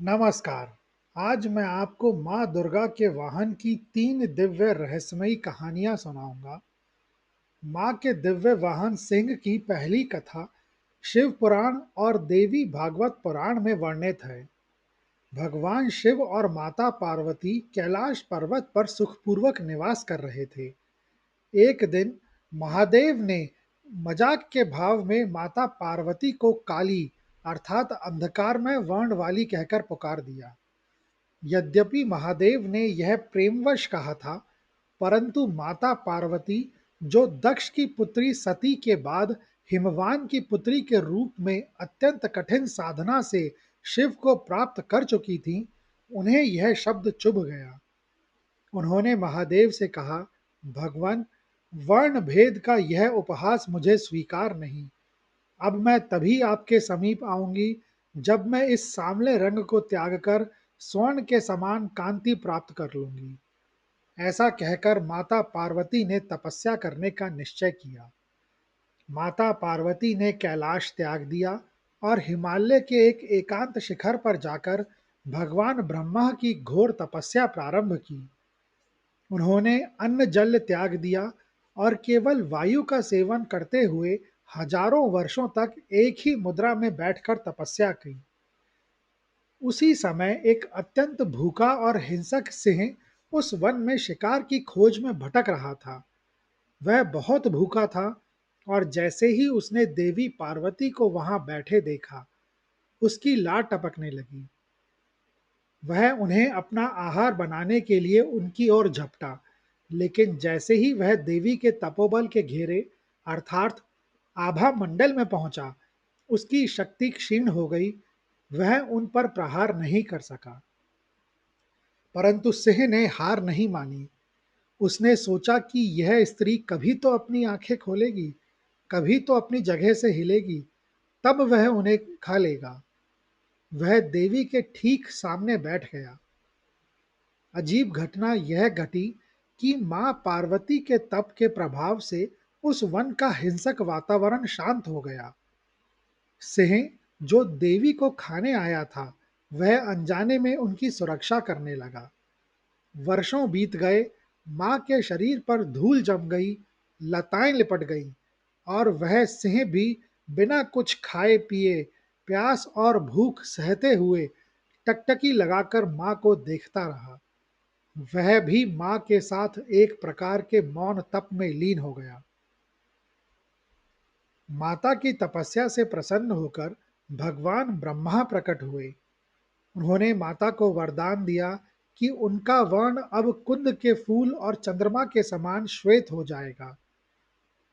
नमस्कार। आज मैं आपको माँ दुर्गा के वाहन की 3 दिव्य रहस्यमयी कहानियाँ सुनाऊँगा। माँ के दिव्य वाहन सिंह की पहली कथा शिव पुराण और देवी भागवत पुराण में वर्णित है। भगवान शिव और माता पार्वती कैलाश पर्वत पर सुखपूर्वक निवास कर रहे थे। एक दिन महादेव ने मजाक के भाव में माता पार्वती को काली अर्थात अंधकारमय वर्ण वाली कहकर पुकार दिया। यद्यपि महादेव ने यह प्रेमवश कहा था, परंतु माता पार्वती, जो दक्ष की पुत्री सती के बाद हिमवान की पुत्री के रूप में अत्यंत कठिन साधना से शिव को प्राप्त कर चुकी थीं, उन्हें यह शब्द चुभ गया। उन्होंने महादेव से कहा, भगवान, वर्ण भेद का यह उपहास मुझे स्वीकार नहीं। अब मैं तभी आपके समीप आऊंगी जब मैं इस सांवले रंग को त्याग कर स्वर्ण के समान कांति प्राप्त कर लूंगी। ऐसा कहकर माता पार्वती ने तपस्या करने का निश्चय किया। माता पार्वती ने कैलाश त्याग दिया और हिमालय के एक एकांत शिखर पर जाकर भगवान ब्रह्मा की घोर तपस्या प्रारंभ की। उन्होंने अन्न जल त्याग दिया और केवल वायु का सेवन करते हुए हजारों वर्षों तक एक ही मुद्रा में बैठकर तपस्या की। उसी समय एक अत्यंत भूखा और हिंसक सिंह उस वन में शिकार की खोज में भटक रहा था। वह बहुत भूखा था और जैसे ही उसने देवी पार्वती को वहां बैठे देखा, उसकी लार टपकने लगी। वह उन्हें अपना आहार बनाने के लिए उनकी ओर झपटा, लेकिन जैसे ही वह देवी के तपोबल के घेरे अर्थात आभा मंडल में पहुंचा, उसकी शक्ति क्षीण हो गई। वह उन पर प्रहार नहीं कर सका। परंतु सिंह ने हार नहीं मानी। उसने सोचा कि यह स्त्री कभी तो अपनी आंखें खोलेगी, कभी तो अपनी जगह से हिलेगी, तब वह उन्हें खा लेगा। वह देवी के ठीक सामने बैठ गया। अजीब घटना यह घटी कि मां पार्वती के तप के प्रभाव से उस वन का हिंसक वातावरण शांत हो गया। सिंह, जो देवी को खाने आया था, वह अनजाने में उनकी सुरक्षा करने लगा। वर्षों बीत गए, मां के शरीर पर धूल जम गई, लताएं लिपट गईं और वह सिंह भी बिना कुछ खाए पिए, प्यास और भूख सहते हुए टकटकी लगाकर मां को देखता रहा। वह भी मां के साथ एक प्रकार के मौन तप में लीन हो गया। माता की तपस्या से प्रसन्न होकर भगवान ब्रह्मा प्रकट हुए। उन्होंने माता को वरदान दिया कि उनका वर्ण अब कुंद के फूल और चंद्रमा के समान श्वेत हो जाएगा।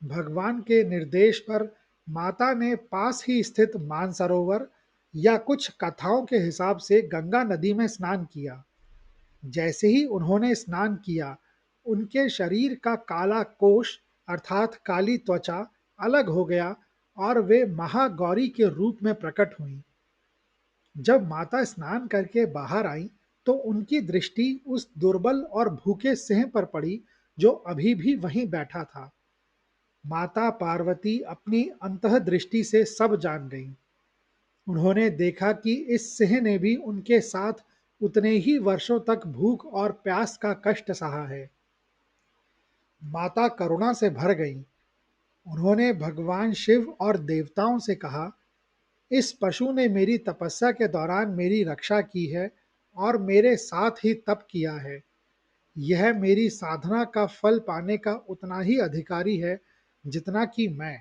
भगवान के निर्देश पर माता ने पास ही स्थित मानसरोवर या कुछ कथाओं के हिसाब से गंगा नदी में स्नान किया। जैसे ही उन्होंने स्नान किया, उनके शरीर का काला कोश अर्थात काली त्वचा अलग हो गया और वे महागौरी के रूप में प्रकट हुईं। जब माता स्नान करके बाहर आईं, तो उनकी दृष्टि उस दुर्बल और भूखे सिंह पर पड़ी जो अभी भी वहीं बैठा था। माता पार्वती अपनी अंतःदृष्टि से सब जान गईं। उन्होंने देखा कि इस सिंह ने भी उनके साथ उतने ही वर्षों तक भूख और प्यास का कष्ट सहा है। माता करुणा से भर गईं। उन्होंने भगवान शिव और देवताओं से कहा, इस पशु ने मेरी तपस्या के दौरान मेरी रक्षा की है और मेरे साथ ही तप किया है। यह मेरी साधना का फल पाने का उतना ही अधिकारी है जितना कि मैं।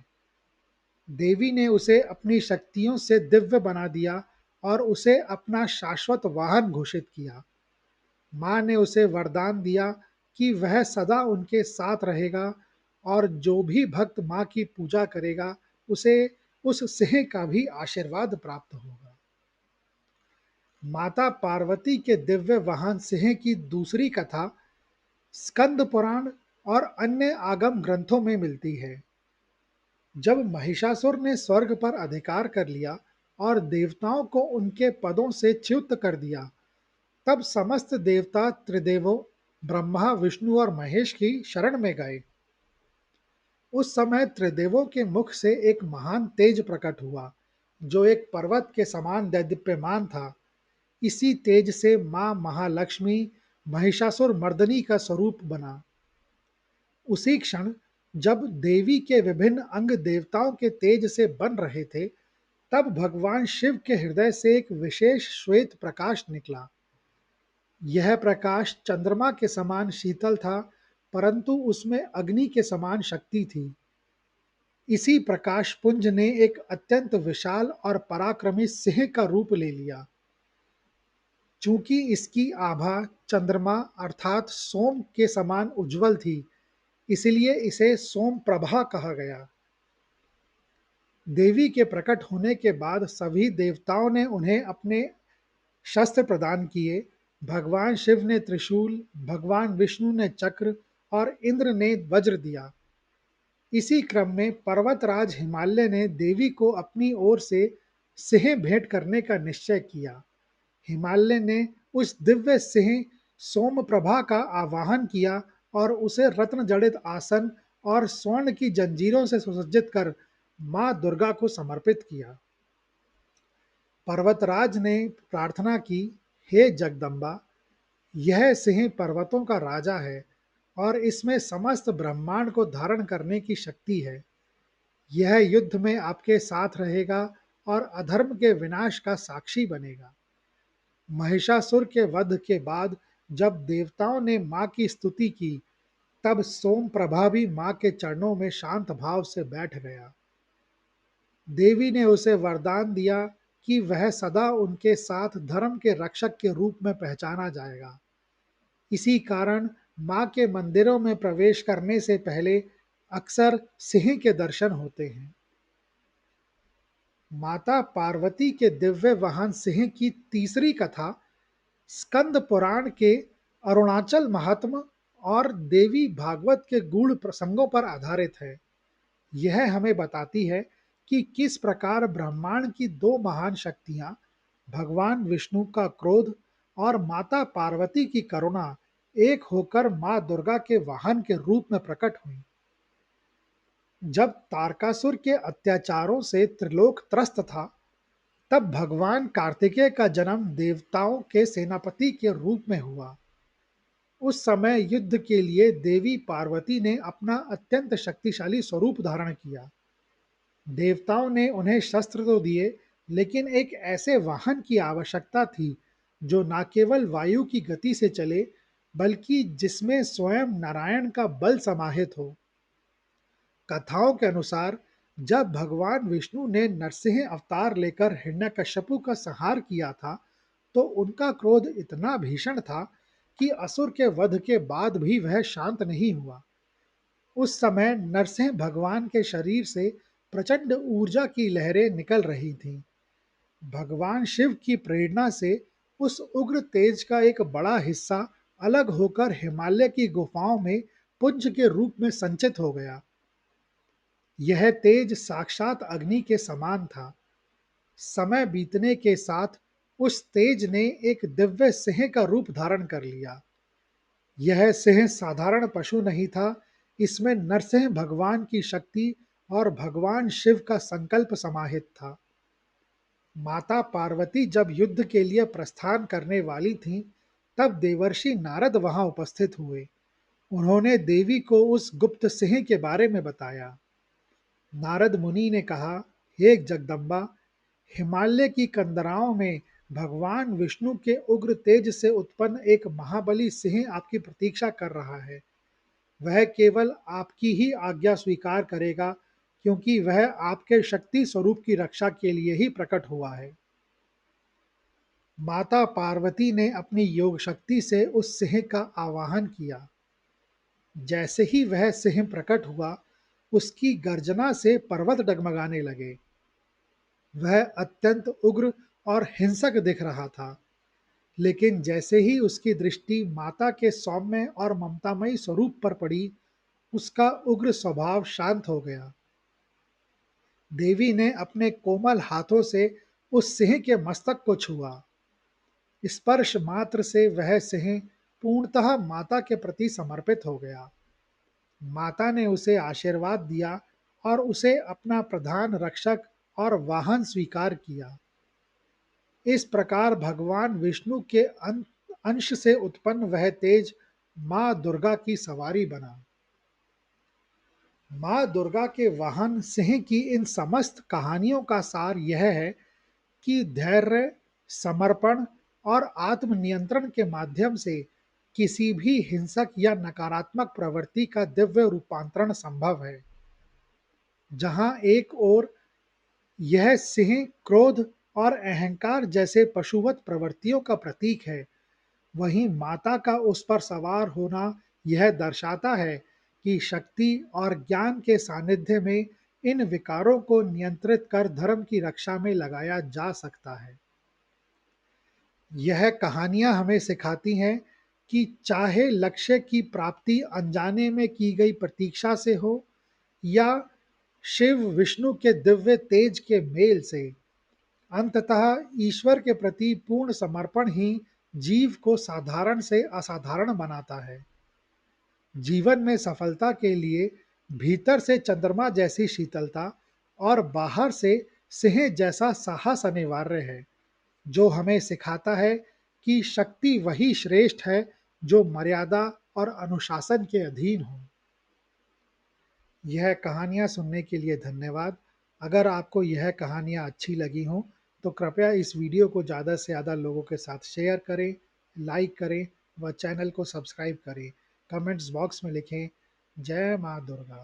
देवी ने उसे अपनी शक्तियों से दिव्य बना दिया और उसे अपना शाश्वत वाहन घोषित किया। माँ ने उसे वरदान दिया कि वह सदा उनके साथ रहेगा और जो भी भक्त माँ की पूजा करेगा, उसे उस सिंह का भी आशीर्वाद प्राप्त होगा। माता पार्वती के दिव्य वाहन सिंह की दूसरी कथा स्कंद पुराण और अन्य आगम ग्रंथों में मिलती है। जब महिषासुर ने स्वर्ग पर अधिकार कर लिया और देवताओं को उनके पदों से च्युत कर दिया, तब समस्त देवता त्रिदेवों ब्रह्मा, विष्णु और महेश की शरण में गए। उस समय त्रिदेवों के मुख से एक महान तेज प्रकट हुआ, जो एक पर्वत के समान दैदीप्यमान था। इसी तेज से मां महालक्ष्मी महिषासुर मर्दनी का स्वरूप बना। उसी क्षण जब देवी के विभिन्न अंग देवताओं के तेज से बन रहे थे, तब भगवान शिव के हृदय से एक विशेष श्वेत प्रकाश निकला। यह प्रकाश चंद्रमा के समान शीतल था, परंतु उसमें अग्नि के समान शक्ति थी। इसी प्रकाश पुंज ने एक अत्यंत विशाल और पराक्रमी सिंह का रूप ले लिया। चूंकि इसकी आभा चंद्रमा अर्थात सोम के समान उज्जवल थी, इसलिए इसे सोम प्रभा कहा गया। देवी के प्रकट होने के बाद सभी देवताओं ने उन्हें अपने शस्त्र प्रदान किए। भगवान शिव ने त्रिशूल, भगवान विष्णु ने चक्र और इंद्र ने वज्र दिया। इसी क्रम में पर्वतराज हिमालय ने देवी को अपनी ओर से सिंह भेंट करने का निश्चय किया। हिमालय ने उस दिव्य सिंह सोमप्रभा का आवाहन किया और उसे रत्न जड़ित आसन और स्वर्ण की जंजीरों से सुसज्जित कर मां दुर्गा को समर्पित किया। पर्वतराज ने प्रार्थना की, हे जगदम्बा, यह सिंह पर्वतों का राजा है और इसमें समस्त ब्रह्मांड को धारण करने की शक्ति है। यह युद्ध में आपके साथ रहेगा और अधर्म के विनाश का साक्षी बनेगा। महिषासुर के वध के बाद जब देवताओं ने मां की स्तुति की, तब सोम प्रभा भी मां के चरणों में शांत भाव से बैठ गया। देवी ने उसे वरदान दिया कि वह सदा उनके साथ धर्म के रक्षक के रूप में पहचाना जाएगा। इसी कारण मां के मंदिरों में प्रवेश करने से पहले अक्सर सिंह के दर्शन होते हैं। माता पार्वती के दिव्य वाहन सिंह की तीसरी कथा स्कंद पुराण के अरुणाचल महात्म्य और देवी भागवत के गूढ़ प्रसंगों पर आधारित है। यह हमें बताती है कि किस प्रकार ब्रह्मांड की दो महान शक्तियां, भगवान विष्णु का क्रोध और माता पार्वती की करुणा, एक होकर मां दुर्गा के वाहन के रूप में प्रकट हुई। जब तारकासुर के अत्याचारों से त्रिलोक त्रस्त था, तब भगवान कार्तिकेय का जन्म देवताओं के सेनापति के रूप में हुआ। उस समय युद्ध के लिए देवी पार्वती ने अपना अत्यंत शक्तिशाली स्वरूप धारण किया। देवताओं ने उन्हें शस्त्र तो दिए, लेकिन एक ऐसे वाहन की आवश्यकता थी जो न केवल वायु की गति से चले, बल्कि जिसमें स्वयं नारायण का बल समाहित हो। कथाओं के अनुसार जब भगवान विष्णु ने नरसिंह अवतार लेकर हिरण्यकश्यपु का संहार किया था, तो उनका क्रोध इतना भीषण था कि असुर के वध के बाद भी वह शांत नहीं हुआ। उस समय नरसिंह भगवान के शरीर से प्रचंड ऊर्जा की लहरें निकल रही थीं। भगवान शिव की प्रेरणा से उस उग्र तेज का एक बड़ा हिस्सा अलग होकर हिमालय की गुफाओं में पुंज के रूप में संचित हो गया। यह तेज साक्षात अग्नि के समान था। समय बीतने के साथ उस तेज ने एक दिव्य सिंह का रूप धारण कर लिया। यह सिंह साधारण पशु नहीं था, इसमें नरसिंह भगवान की शक्ति और भगवान शिव का संकल्प समाहित था। माता पार्वती जब युद्ध के लिए प्रस्थान करने वाली थीं, तब देवर्षि नारद वहां उपस्थित हुए। उन्होंने देवी को उस गुप्त सिंह के बारे में बताया। नारद मुनि ने कहा, हे जगदम्बा, हिमालय की कंदराओं में भगवान विष्णु के उग्र तेज से उत्पन्न एक महाबली सिंह आपकी प्रतीक्षा कर रहा है। वह केवल आपकी ही आज्ञा स्वीकार करेगा, क्योंकि वह आपके शक्ति स्वरूप की रक्षा के लिए ही प्रकट हुआ है। माता पार्वती ने अपनी योग शक्ति से उस सिंह का आवाहन किया। जैसे ही वह सिंह प्रकट हुआ, उसकी गर्जना से पर्वत डगमगाने लगे। वह अत्यंत उग्र और हिंसक दिख रहा था, लेकिन जैसे ही उसकी दृष्टि माता के सौम्य और ममतामयी स्वरूप पर पड़ी, उसका उग्र स्वभाव शांत हो गया। देवी ने अपने कोमल हाथों से उस सिंह के मस्तक को छुआ। स्पर्श मात्र से वह सिंह पूर्णतः माता के प्रति समर्पित हो गया। माता ने उसे आशीर्वाद दिया और उसे अपना प्रधान रक्षक और वाहन स्वीकार किया। इस प्रकार भगवान विष्णु के अंश से उत्पन्न वह तेज माँ दुर्गा की सवारी बना। माँ दुर्गा के वाहन सिंह की इन समस्त कहानियों का सार यह है कि धैर्य, समर्पण और आत्मनियंत्रण के माध्यम से किसी भी हिंसक या नकारात्मक प्रवृत्ति का दिव्य रूपांतरण संभव है। जहाँ एक ओर यह सिंह क्रोध और अहंकार जैसे पशुवत प्रवृत्तियों का प्रतीक है, वहीं माता का उस पर सवार होना यह दर्शाता है कि शक्ति और ज्ञान के सानिध्य में इन विकारों को नियंत्रित कर धर्म की रक्षा में लगाया जा सकता है। यह कहानियाँ हमें सिखाती हैं कि चाहे लक्ष्य की प्राप्ति अनजाने में की गई प्रतीक्षा से हो या शिव विष्णु के दिव्य तेज के मेल से, अंततः ईश्वर के प्रति पूर्ण समर्पण ही जीव को साधारण से असाधारण बनाता है। जीवन में सफलता के लिए भीतर से चंद्रमा जैसी शीतलता और बाहर से सिंह जैसा साहस अनिवार्य है, जो हमें सिखाता है कि शक्ति वही श्रेष्ठ है जो मर्यादा और अनुशासन के अधीन हो। यह कहानियाँ सुनने के लिए धन्यवाद। अगर आपको यह कहानियाँ अच्छी लगी हों, तो कृपया इस वीडियो को ज़्यादा से ज़्यादा लोगों के साथ शेयर करें, लाइक करें व चैनल को सब्सक्राइब करें। कमेंट्स बॉक्स में लिखें, जय माँ दुर्गा।